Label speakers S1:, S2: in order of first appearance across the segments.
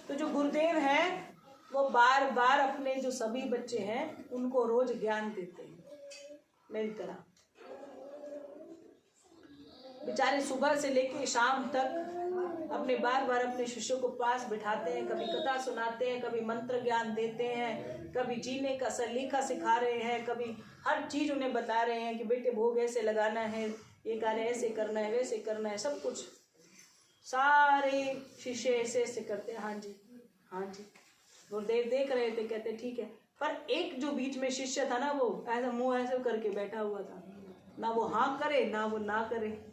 S1: तो जो गुरुदेव हैं वो बार बार अपने जो सभी बच्चे हैं उनको रोज ज्ञान देते हैं मेरी तरह। बेचारे सुबह से लेके शाम तक अपने बार बार अपने शिष्यों को पास बिठाते हैं, कभी कथा सुनाते हैं, कभी मंत्र ज्ञान देते हैं, कभी जीने का सलीका सिखा रहे हैं, कभी हर चीज उन्हें बता रहे हैं कि बेटे भोग ऐसे लगाना है, ये कार्य ऐसे करना है, वैसे करना है, सब कुछ सारे शिष्य ऐसे ऐसे करते हैं। हाँ जी हाँ जी। गुरुदेव देख रहे थे, कहते ठीक है। पर एक जो बीच में शिष्य था ना, वो ऐसा मुंह ऐसे करके बैठा हुआ था, ना वो हाँ करे ना वो ना करे।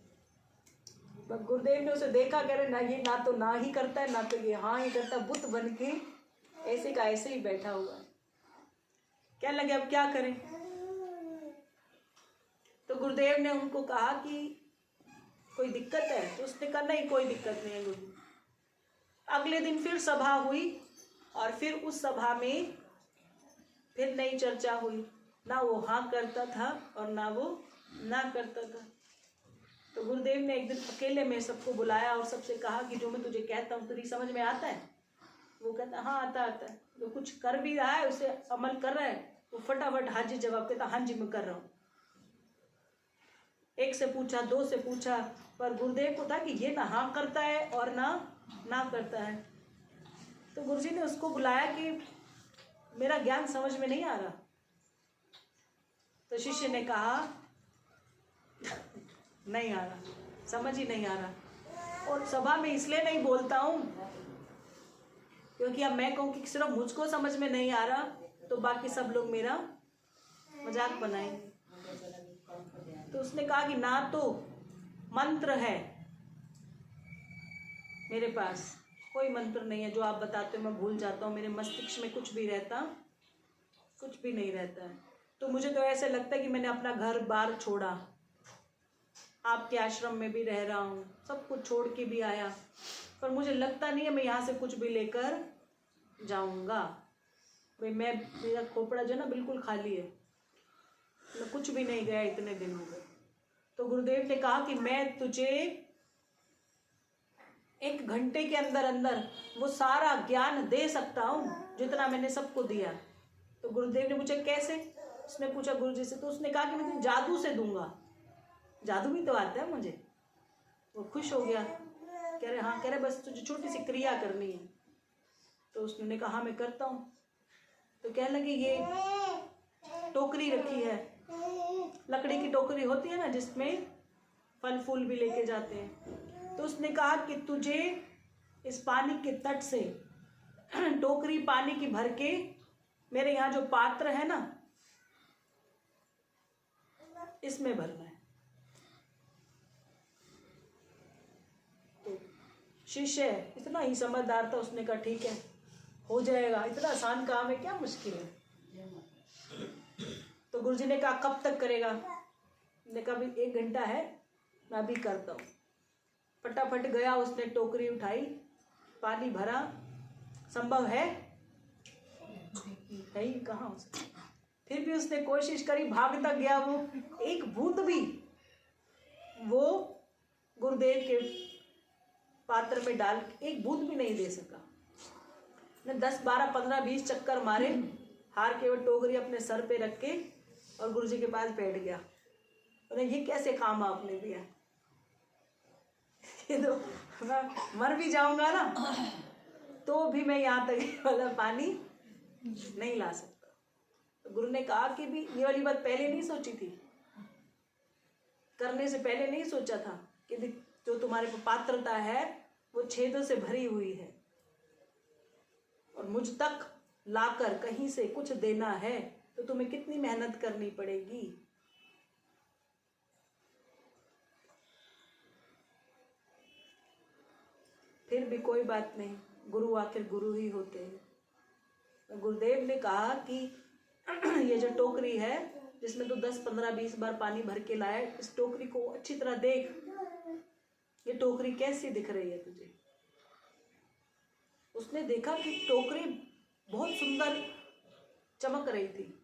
S1: गुरुदेव ने उसे देखा, कह रहे ना ये ना तो ना ही करता है ना तो ये हाँ ही करता है, बुत बन के ऐसे का ऐसे ही बैठा हुआ है। क्या लगे अब क्या करें। तो गुरुदेव ने उनको कहा कि कोई दिक्कत है? तो उसने कहा नहीं कोई दिक्कत नहीं है गुरु। अगले दिन फिर सभा हुई और फिर उस सभा में फिर नई चर्चा हुई। ना वो हाँ करता था और ना वो ना करता था। तो गुरुदेव ने एक दिन अकेले में सबको बुलाया और सबसे कहा कि जो मैं तुझे कहता हूँ तुझे समझ में आता है? वो कहता हाँ आता आता है। जो कुछ कर भी रहा है उसे अमल कर रहा है, वो फटाफट हाँ जी जवाब कहता, हाँ जी मैं कर रहा हूँ। एक से पूछा, दो से पूछा, पर गुरुदेव को था कि ये ना हाँ करता है और ना करता है। तो गुरुजी ने उसको बुलाया कि मेरा ज्ञान समझ में नहीं आ रहा। तो शिष्य ने कहा नहीं आ रहा, समझ ही नहीं आ रहा। और सभा में इसलिए नहीं बोलता हूँ क्योंकि अब मैं कहूँ कि सिर्फ मुझको समझ में नहीं आ रहा तो बाकी सब लोग मेरा मजाक बनाएंगे। तो उसने कहा कि ना तो मंत्र है मेरे पास, कोई मंत्र नहीं है, जो आप बताते हो मैं भूल जाता हूँ, मेरे मस्तिष्क में कुछ भी नहीं रहता है। तो मुझे तो ऐसे लगता है कि मैंने अपना घर बार छोड़ा, आपके आश्रम में भी रह रहा हूँ, सब कुछ छोड़ के भी आया, पर मुझे लगता नहीं है मैं यहाँ से कुछ भी लेकर जाऊँगा। भाई मेरा खोपड़ा जो है ना बिल्कुल खाली है, मैं कुछ भी नहीं गया, इतने दिन हो गए। तो गुरुदेव ने कहा कि मैं तुझे 1 घंटे के अंदर अंदर वो सारा ज्ञान दे सकता हूँ जितना मैंने सबको दिया। तो गुरुदेव ने पूछा कैसे? उसने पूछा गुरुजी से। तो उसने कहा कि मैं तुझे जादू से दूंगा। जादू भी तो आता है मुझे। वो खुश हो गया, कह रहे हाँ, कह रहे बस तुझे छोटी सी क्रिया करनी है। तो उसने कहा मैं करता हूँ। तो कहने लगे ये टोकरी रखी है, लकड़ी की टोकरी होती है ना जिसमें फल फूल भी लेके जाते हैं। तो उसने कहा कि तुझे इस पानी के तट से टोकरी पानी की भर के मेरे यहाँ जो पात्र है ना इसमें भरना है। तो शिष्य इतना ही समझदार था, उसने कहा ठीक है हो जाएगा, इतना आसान काम है, क्या मुश्किल है। तो गुरुजी ने कहा कब तक करेगा? ने कहा भी 1 घंटा है, मैं अभी करता हूँ। फटाफट गया, उसने टोकरी उठाई, पानी भरा। संभव है ही कहाँ उसने, फिर भी उसने कोशिश करी, भागता गया। वो एक बूंद भी वो गुरुदेव के पात्र में डाल एक बूंद भी नहीं दे सका। ने 10, 12, 15, 20 चक्कर मारे, हार के वो टोकरी अपने सर पे रख के और गुरुजी के पास बैठ गया। उन्हें ये कैसे काम आपने दिया? ये तो मैं मर भी जाऊंगा ना तो भी मैं यहाँ तक वाला पानी नहीं ला सकता। तो गुरु ने कहा कि भी ये वाली बात पहले नहीं सोची थी, करने से पहले नहीं सोचा था कि जो तुम्हारे पात्रता है वो छेदों से भरी हुई है और मुझ तक लाकर कहीं से कुछ देना है तो तुम्हें कितनी मेहनत करनी पड़ेगी। फिर भी कोई बात नहीं, गुरु आखिर गुरु ही होते हैं। गुरुदेव ने कहा कि ये जो टोकरी है जिसमें तो 10, 15, 20 बार पानी भर के लाया, इस टोकरी को अच्छी तरह देख, ये टोकरी कैसी दिख रही है तुझे? उसने देखा कि टोकरी बहुत सुंदर चमक रही थी।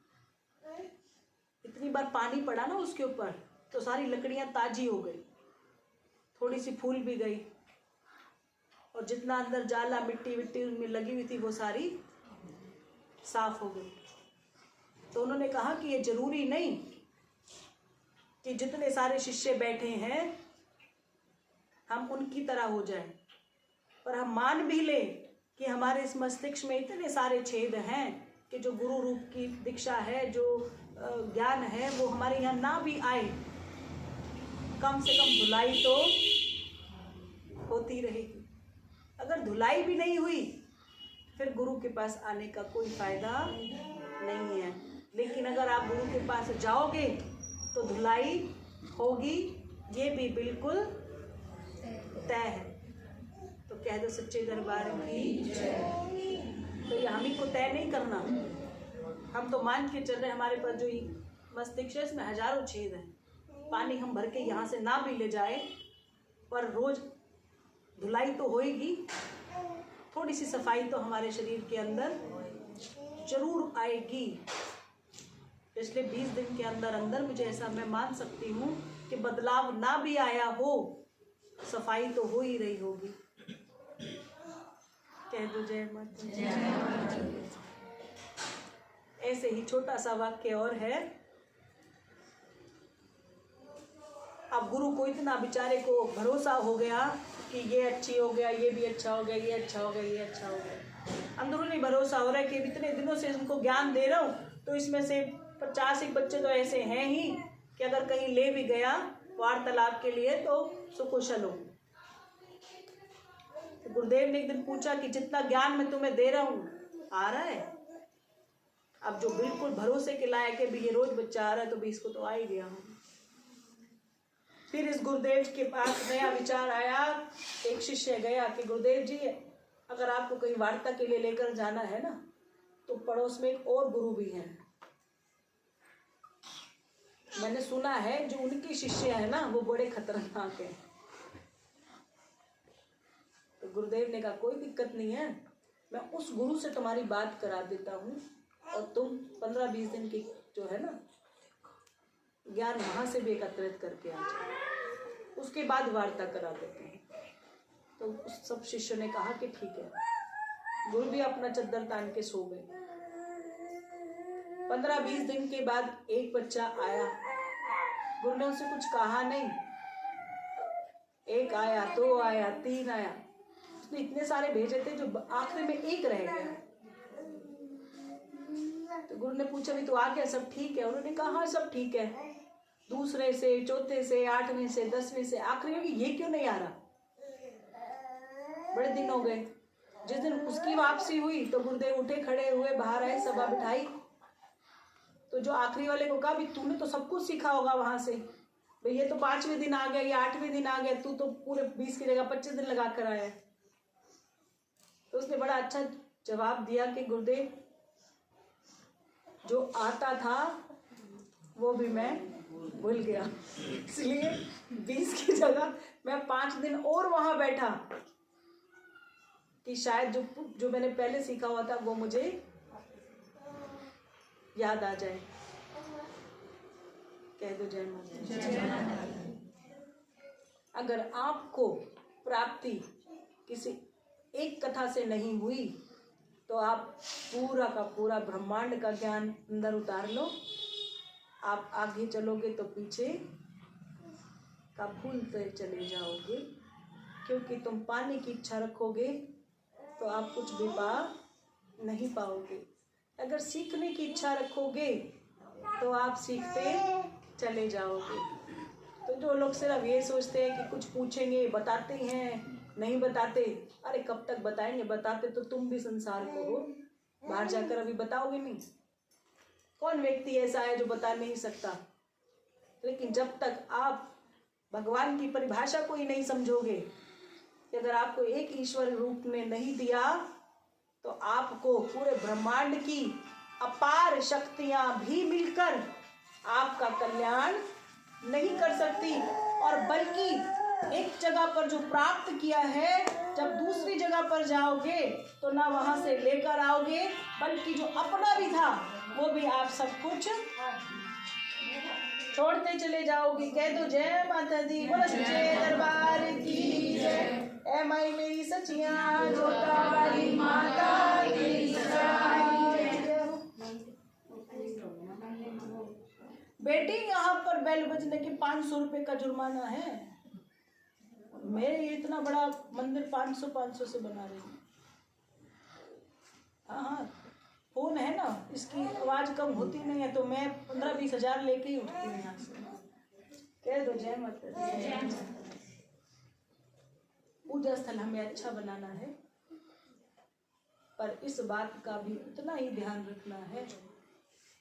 S1: इतनी बार पानी पड़ा ना उसके ऊपर तो सारी लकड़ियां ताजी हो गई, थोड़ी सी फूल भी गई। और जितना अंदर जाला मिट्टी विट्टी उनमें लगी हुई थी वो सारी साफ हो गई। तो उन्होंने कहा कि ये जरूरी नहीं कि जितने सारे शिष्य बैठे हैं हम उनकी तरह हो जाएं, पर हम मान भी ले कि हमारे इस मस्तिष्क में इतने सारे छेद हैं कि जो गुरु रूप की दीक्षा है, जो ज्ञान है, वो हमारे यहाँ ना भी आए, कम से कम धुलाई तो होती रहेगी। अगर धुलाई भी नहीं हुई फिर गुरु के पास आने का कोई फायदा नहीं है। लेकिन अगर आप गुरु के पास जाओगे तो धुलाई होगी, ये भी बिल्कुल तय है। तो कह दो सच्चे दरबार की। तो ये हम ही को तय नहीं करना, हम तो मान के चल रहे हैं हमारे पास जो मस्तिष्क में हजारों छेद हैं, पानी हम भर के यहाँ से ना भी ले जाए पर रोज धुलाई तो होएगी, थोड़ी सी सफाई तो हमारे शरीर के अंदर जरूर आएगी। पिछले 20 दिन के अंदर अंदर मुझे ऐसा मैं मान सकती हूँ कि बदलाव ना भी आया हो, सफाई तो हो ही रही होगी। कह दो जय माता। ऐसे ही छोटा सा वाक्य और है। अब गुरु को इतना बेचारे को भरोसा हो गया कि ये अच्छी हो गया, ये भी अच्छा हो गया, ये अच्छा हो गया, ये अच्छा हो गया। अंदरूनी भरोसा हो रहा है कि इतने दिनों से उनको ज्ञान दे रहा हूँ तो इसमें से 50 बच्चे तो ऐसे हैं ही कि अगर कहीं ले भी गया वार्तालाप के लिए तो सुकुशल हो। तो गुरुदेव ने एक दिन पूछा कि जितना ज्ञान मैं तुम्हें दे रहा हूँ आ रहा है? अब जो बिल्कुल भरोसे के लायक है भी ये रोज बच्चा आ रहा है तो भी इसको तो आ ही गया हूँ। फिर इस गुरुदेव के पास नया विचार आया। एक शिष्य गया कि गुरुदेव जी अगर आपको कहीं वार्ता के लिए लेकर जाना है ना तो पड़ोस में एक और गुरु भी हैं, मैंने सुना है जो उनके शिष्य है ना वो बड़े खतरनाक हैं। तो गुरुदेव ने कहा कोई दिक्कत नहीं है, मैं उस गुरु से तुम्हारी बात करा देता हूँ और तुम 15-20 दिन की जो है ना ज्ञान वहां से भी एकत्रित करके आ जाओ, उसके बाद वार्ता करा देते हैं। तो उस सब शिष्यों ने कहा कि ठीक है। गुरु भी अपना चद्दर तान के सो गए। 15-20 दिन के बाद एक बच्चा आया, गुरु ने उसे कुछ कहा नहीं। एक आया, 2 आया, 3 आया, उसने इतने सारे भेजे थे जो आखिर में एक रह गया। तो गुरु ने पूछा भी तो आ गया, सब ठीक है? उन्होंने कहा हाँ सब ठीक है। दूसरे से, चौथे से, 8वें से, 10वें से, आखिरी में ये क्यों नहीं आ रहा? बड़े दिन हो गए। जिस दिन उसकी वापसी हुई तो गुरुदेव उठे, खड़े हुए, बाहर आए, सभा बिठाई। तो जो आखिरी वाले को कहा भी तूने तो सब कुछ सीखा होगा वहां से, भाई ये तो 5वें दिन आ गया, ये 8वें दिन आ गया, तू तो पूरे 20 की जगह 25 दिन लगा कर आया। तो उसने बड़ा अच्छा जवाब दिया कि गुरुदेव जो आता था वो भी मैं भूल गया, इसलिए 20 की जगह मैं 5 दिन और वहां बैठा कि शायद जो मैंने पहले सीखा हुआ था वो मुझे याद आ जाए। कह दो जय माता। अगर आपको प्राप्ति किसी एक कथा से नहीं हुई तो आप पूरा का पूरा ब्रह्मांड का ज्ञान अंदर उतार लो। आप आगे चलोगे तो पीछे का भूलते चले जाओगे, क्योंकि तुम पाने की इच्छा रखोगे तो आप कुछ भी पा नहीं पाओगे। अगर सीखने की इच्छा रखोगे तो आप सीखते चले जाओगे। तो जो लोग सिर्फ ये सोचते हैं कि कुछ पूछेंगे, बताते हैं, नहीं बताते, अरे कब तक बताएंगे? बताते तो तुम भी संसार को हो, बाहर जाकर अभी बताओगे नहीं। कौन व्यक्ति ऐसा है जो बता नहीं सकता? लेकिन जब तक आप भगवान की परिभाषा को ही नहीं समझोगे कि अगर आपको एक ईश्वर रूप में नहीं दिया तो आपको पूरे ब्रह्मांड की अपार शक्तियां भी मिलकर आपका कल्याण नहीं कर सकती, और बल्कि एक जगह पर जो प्राप्त किया है जब दूसरी जगह पर जाओगे तो ना वहां से लेकर आओगे, बल्कि जो अपना भी था वो भी आप सब कुछ छोड़ते चले जाओगे। कह दो जय माता दी, बोलो सच्चे दरबार की जय। ऐ माई मेरी सचिया जोता वाली माता तेरी सराय। बेटी यहाँ पर बेल बजने के 500 रुपए का जुर्माना है। मैं इतना बड़ा मंदिर 500 से बना रही हूँ। हाँ, फोन है ना, इसकी आवाज कम होती नहीं है तो मैं 15-20 हजार लेके ही उठती हूँ यहाँ से। कह दो जय माता दी। पूजा स्थल हमें अच्छा बनाना है, पर इस बात का भी उतना ही ध्यान रखना है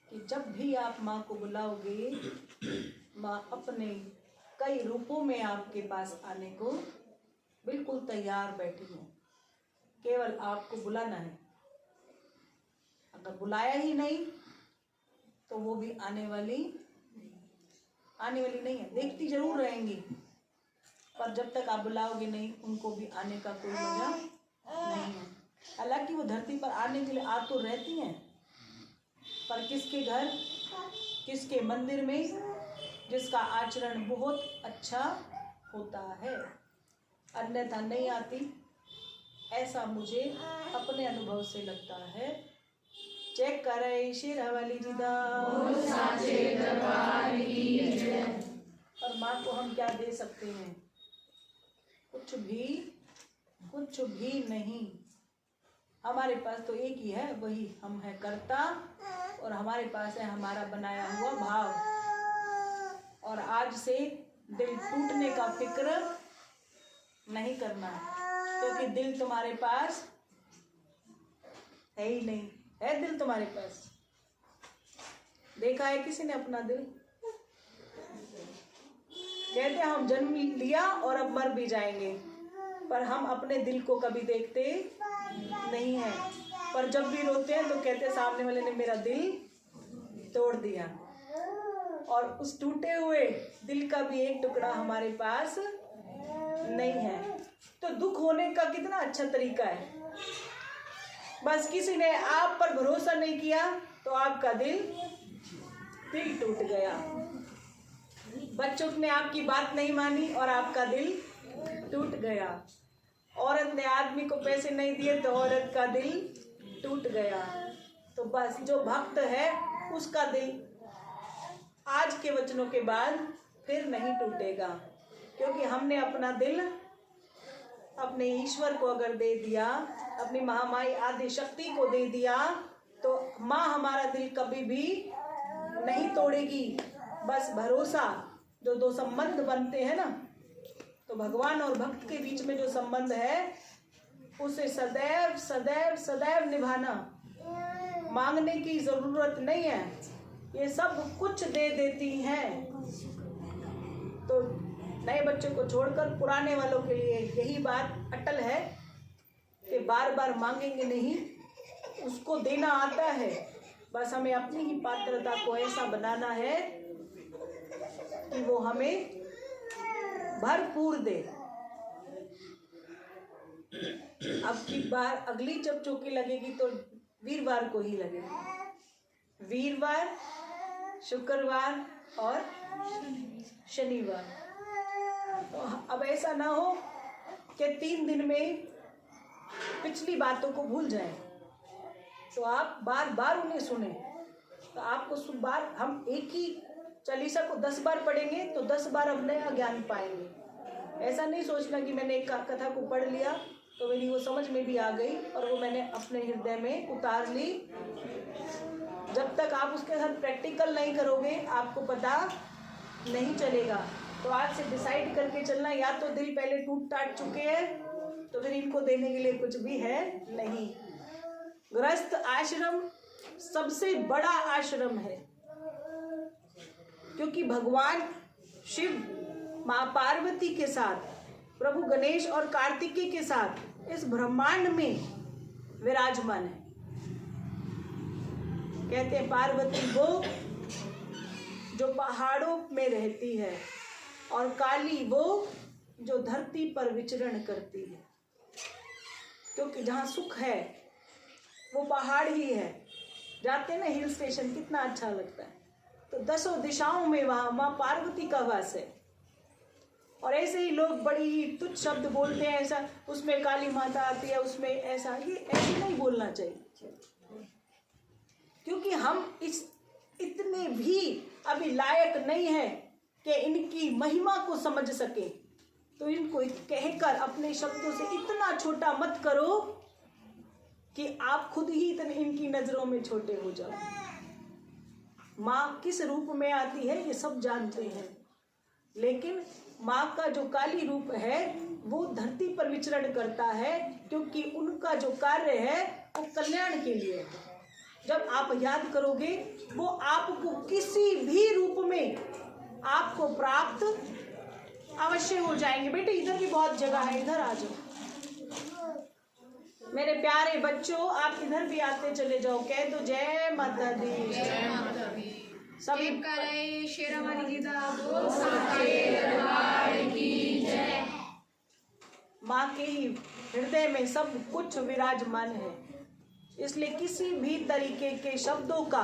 S1: कि जब भी आप माँ को बुलाओगे, माँ अपने कई रूपों में आपके पास आने को बिल्कुल तैयार बैठी हो। केवल आपको बुलाना है। अगर बुलाया ही नहीं तो वो भी आने वाली नहीं है। देखती जरूर रहेंगी, पर जब तक आप बुलाओगे नहीं, उनको भी आने का कोई मजा नहीं है। हालांकि वो धरती पर आने के लिए आ तो रहती हैं, पर किसके घर, किसके मंदिर में, जिसका आचरण बहुत अच्छा होता है, अन्यथा नहीं आती। ऐसा मुझे अपने अनुभव से लगता है। चेक कर रहे शेर हवाली जी दा। और माँ को हम क्या दे सकते हैं? कुछ भी नहीं। हमारे पास तो एक ही है, वही हम है कर्ता, और हमारे पास है हमारा बनाया हुआ भाव। और आज से दिल टूटने का फिक्र नहीं करना है, क्योंकि दिल तुम्हारे पास है ही नहीं। है दिल तुम्हारे पास? देखा है किसी ने अपना दिल? कहते हैं हम जन्म लिया और अब मर भी जाएंगे, पर हम अपने दिल को कभी देखते नहीं है। पर जब भी रोते हैं तो कहते हैं सामने वाले ने मेरा दिल तोड़ दिया। और उस टूटे हुए दिल का भी एक टुकड़ा हमारे पास नहीं है। तो दुख होने का कितना अच्छा तरीका है। बस किसी ने आप पर भरोसा नहीं किया तो आपका दिल टूट गया। बच्चों ने आपकी बात नहीं मानी और आपका दिल टूट गया। औरत ने आदमी को पैसे नहीं दिए तो औरत का दिल टूट गया। तो बस जो भक्त है उसका दिल आज के वचनों के बाद फिर नहीं टूटेगा, क्योंकि हमने अपना दिल अपने ईश्वर को अगर दे दिया, अपनी महामाई आदि शक्ति को दे दिया, तो माँ हमारा दिल कभी भी नहीं तोड़ेगी। बस भरोसा, जो दो संबंध बनते हैं ना, तो भगवान और भक्त के बीच में जो संबंध है उसे सदैव सदैव सदैव निभाना। मांगने की जरूरत नहीं है, ये सब कुछ दे देती हैं। तो नए बच्चों को छोड़कर पुराने वालों के लिए यही बात अटल है कि बार बार मांगेंगे नहीं, उसको देना आता है। बस हमें अपनी ही पात्रता को ऐसा बनाना है कि वो हमें भरपूर दे। अब की बार अगली जब चौकी लगेगी तो वीरवार को ही लगेगी। वीरवार, शुक्रवार और शनिवार। तो अब ऐसा ना हो कि 3 दिन में पिछली बातों को भूल जाएं, तो आप बार बार उन्हें सुने। तो आपको बार हम एक ही चालीसा को 10 बार पढ़ेंगे तो 10 बार अब नया ज्ञान पाएंगे। ऐसा नहीं सोचना कि मैंने एक कथा को पढ़ लिया तो मेरी वो समझ में भी आ गई और वो मैंने अपने हृदय में उतार ली। जब तक आप उसके साथ प्रैक्टिकल नहीं करोगे आपको पता नहीं चलेगा। तो आज से डिसाइड करके चलना, या तो दिल पहले टूट टाट चुके हैं तो फिर इनको देने के लिए कुछ भी है नहीं। गृहस्थ आश्रम सबसे बड़ा आश्रम है, क्योंकि भगवान शिव माँ पार्वती के साथ, प्रभु गणेश और कार्तिकेय के साथ इस ब्रह्मांड में विराजमान है। कहते हैं पार्वती वो जो पहाड़ों में रहती है और काली वो जो धरती पर विचरण करती है, क्योंकि जहाँ सुख है वो पहाड़ ही है। जाते ना हिल स्टेशन, कितना अच्छा लगता है। तो 10 दिशाओं में वहाँ माँ पार्वती का वास है। और ऐसे ही लोग बड़ी ही तुच्छ शब्द बोलते हैं, ऐसा उसमें काली माता आती है, उसमें ऐसा, ये ऐसे नहीं बोलना चाहिए, क्योंकि हम इतने भी अभी लायक नहीं है कि इनकी महिमा को समझ सके। तो इनको कहकर अपने शब्दों से इतना छोटा मत करो कि आप खुद ही इतने इनकी नजरों में छोटे हो जाओ। माँ किस रूप में आती है ये सब जानते हैं, लेकिन माँ का जो काली रूप है वो धरती पर विचरण करता है, क्योंकि उनका जो कार्य है वो कल्याण के लिए है। जब आप याद करोगे वो आपको किसी भी रूप में आपको प्राप्त अवश्य हो जाएंगे। बेटे इधर भी बहुत जगह है, इधर आ जाओ मेरे प्यारे बच्चों, आप इधर भी आते चले जाओ। कह दो जय माता दी, जय माता दी। सभी करे शेरावाली जी दा बोल साचे दरबार की जय। माँ के ही हृदय में सब कुछ विराजमान है, इसलिए किसी भी तरीके के शब्दों का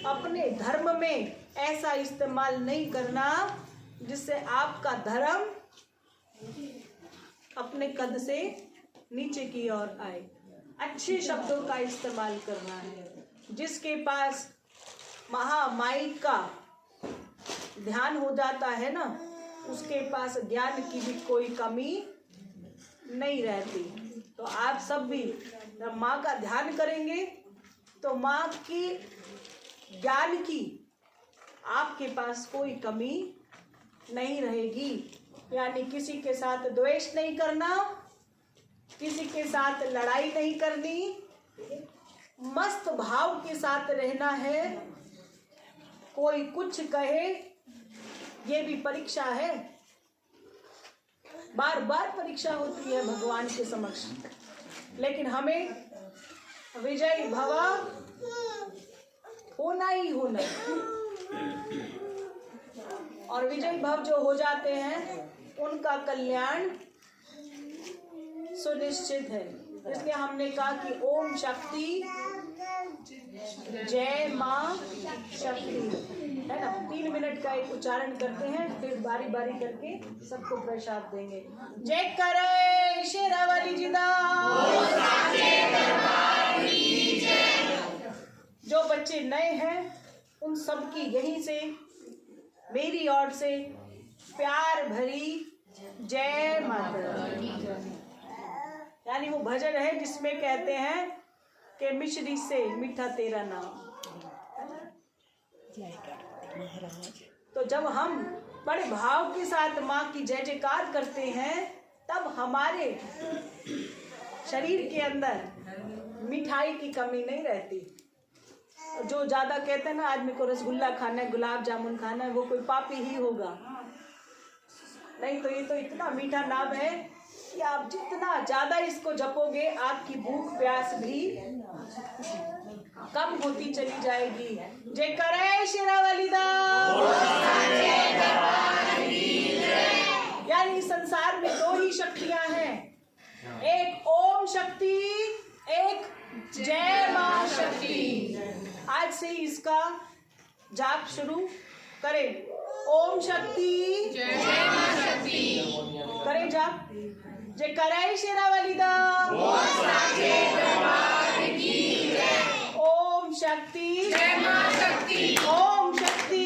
S1: अपने धर्म में ऐसा इस्तेमाल नहीं करना जिससे आपका धर्म अपने कद से नीचे की ओर आए। अच्छे शब्दों का इस्तेमाल करना है। जिसके पास महामाई का ध्यान हो जाता है ना, उसके पास ज्ञान की भी कोई कमी नहीं रहती। तो आप सब भी जब माँ का ध्यान करेंगे तो माँ की ज्ञान की आपके पास कोई कमी नहीं रहेगी। यानी किसी के साथ द्वेष नहीं करना, किसी के साथ लड़ाई नहीं करनी, मस्त भाव के साथ रहना है। कोई कुछ कहे ये भी परीक्षा है, बार बार परीक्षा होती है भगवान के समक्ष, लेकिन हमें विजयी भव होना ही होना। और विजयी भव जो हो जाते हैं उनका कल्याण सुनिश्चित है। इसलिए हमने कहा कि ओम शक्ति जय मां शक्ति, है ना। 3 मिनट का एक उच्चारण करते हैं, फिर बारी बारी करके सबको प्रसाद देंगे। जय करे शेरावाली जी दा। जो बच्चे नए हैं उन सबकी यहीं से मेरी ओर से प्यार भरी जय माता दी। यानी वो भजन है जिसमें कहते हैं कि मिश्री से मीठा तेरा नाम। तो जब हम बड़े भाव के साथ माँ की जय जयकार करते हैं तब हमारे शरीर के अंदर मिठाई की कमी नहीं रहती। जो ज्यादा कहते हैं ना आदमी को रसगुल्ला खाना है, गुलाब जामुन खाना है, वो कोई पापी ही होगा। नहीं तो ये तो इतना मीठा नाम है कि आप जितना ज्यादा इसको जपोगे आपकी भूख प्यास भी कम होती चली जाएगी। जय करे शेरावाली दा। यानी संसार में 2 ही शक्तियां हैं, एक ओम शक्ति, एक जय मां शक्ति। आज से ही इसका जाप शुरू करें। ओम शक्ति जय मां शक्ति करें जाप। जय करे शेरावाली दा। ओम शक्ति जय मां शक्ति। ओम